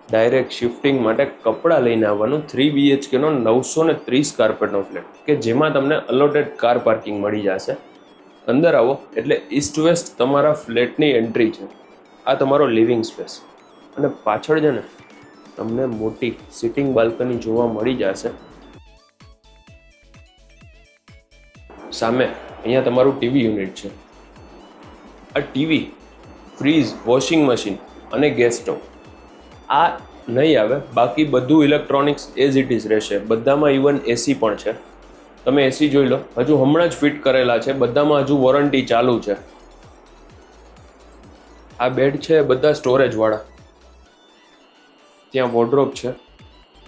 Direct shifting માટે કપડાં લઈને આવવાનું 3 BHKનો 930 કાર્પેટનો ફ્લેટ કે જેમાં તમને અલોટેડ કાર પાર્કિંગ મળી જશે. અંદર આવો એટલે ઈસ્ટ વેસ્ટ તમારા ફ્લેટની એન્ટ્રી છે. આ તમારો લિવિંગ સ્પેસ અને પાછળ છે ને તમને મોટી સિટિંગ બાલ્કની જોવા મળી જશે. સામે અહીંયા તમારું ટીવી યુનિટ છે. આ ટીવી, ફ્રીજ, વોશિંગ મશીન અને ગેસ સ્ટવ આ નહીં આવે. બાકી બધું ઇલેક્ટ્રોનિક્સ એઝ ઇટ ઇઝ રહેશે. બધામાં ઇવન એસી પણ છે. તમે એસી જોઈ લો, હજુ હમણાં જ ફિટ કરેલા છે. બધામાં હજુ વોરંટી ચાલુ છે. આ બેડ છે બધા સ્ટોરેજ વાળા. ત્યાં વોર્ડરોબ છે.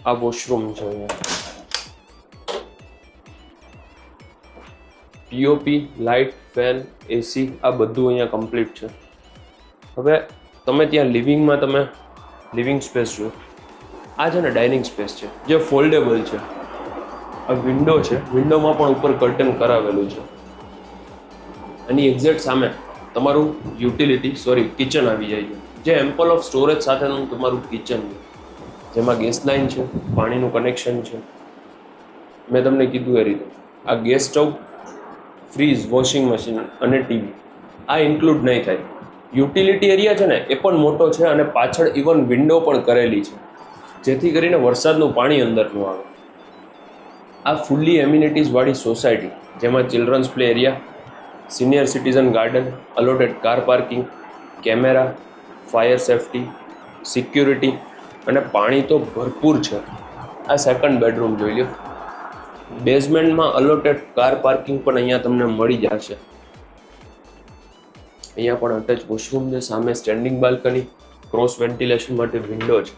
આ વોશરૂમ છે. અહીંયા પીઓપી, લાઇટ, ફેન, એસી આ બધું અહીંયા કમ્પ્લીટ છે. હવે તમે ત્યાં લિવિંગમાં તમે લિવિંગ સ્પેસ જો. આ છે ને ડાઇનિંગ સ્પેસ છે જે ફોલ્ડેબલ છે. આ વિન્ડો છે. વિન્ડોમાં પણ ઉપર કર્ટન કરાવેલું છે. એની એક્ઝેક્ટ સામે તમારું કિચન આવી જાય છે જે એમ્પલ ઓફ સ્ટોરેજ સાથેનું તમારું કિચન છે જેમાં ગેસ લાઇન છે, પાણીનું કનેક્શન છે. મેં તમને કીધું એ રીતે આ gas stove, fridge, washing machine અને ટીવી આ ઇન્ક્લુડ નહીં થાય. યુટિલિટી એરિયા છે ને એ પણ મોટો છે અને પાછળ ઇવન વિન્ડો પણ કરેલી છે જેથી કરીને વરસાદનું પાણી અંદર ન આવે. આ ફૂલ્લી એમ્યુનિટીઝ વાળી સોસાયટી જેમાં children's play area, senior citizen garden, allotted car parking, camera, fire safety, security અને પાણી તો ભરપૂર છે. આ સેકન્ડ બેડરૂમ જોઈ લો. બેઝમેન્ટમાં અલોટેડ કાર પાર્કિંગ પણ અહીંયા તમને મળી જશે. અહીંયા પણ અટેચ વોશરૂમ છે. સામે સ્ટેન્ડિંગ બાલ્કની, ક્રોસ વેન્ટિલેશન માટે વિન્ડો છે.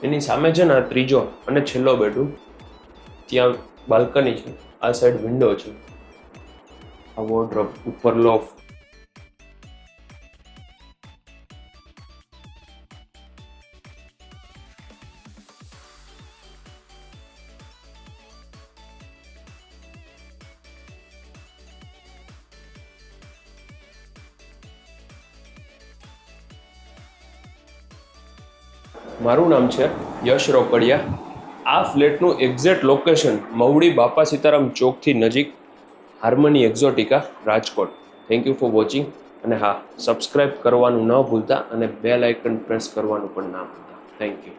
એની સામે છે ને ત્રીજો અને છેલ્લો બેડરૂમ. ત્યાં બાલ્કની છે. આ સાઈડ વિન્ડો છે. આ વોર્ડરોબ, ઉપર લોફ. મારું નામ છે યશ રોકડિયા. આ ફ્લેટનું એક્ઝેક્ટ લોકેશન મવડી બાપા સીતારામ ચોકથી નજીક, harmony Exotica, Rajkot. Thank you for watching. અને હા, સબસ્ક્રાઈબ કરવાનું ન ભૂલતા અને બેલ આઇકન પ્રેસ કરવાનું પણ ના ભૂલતા. Thank you.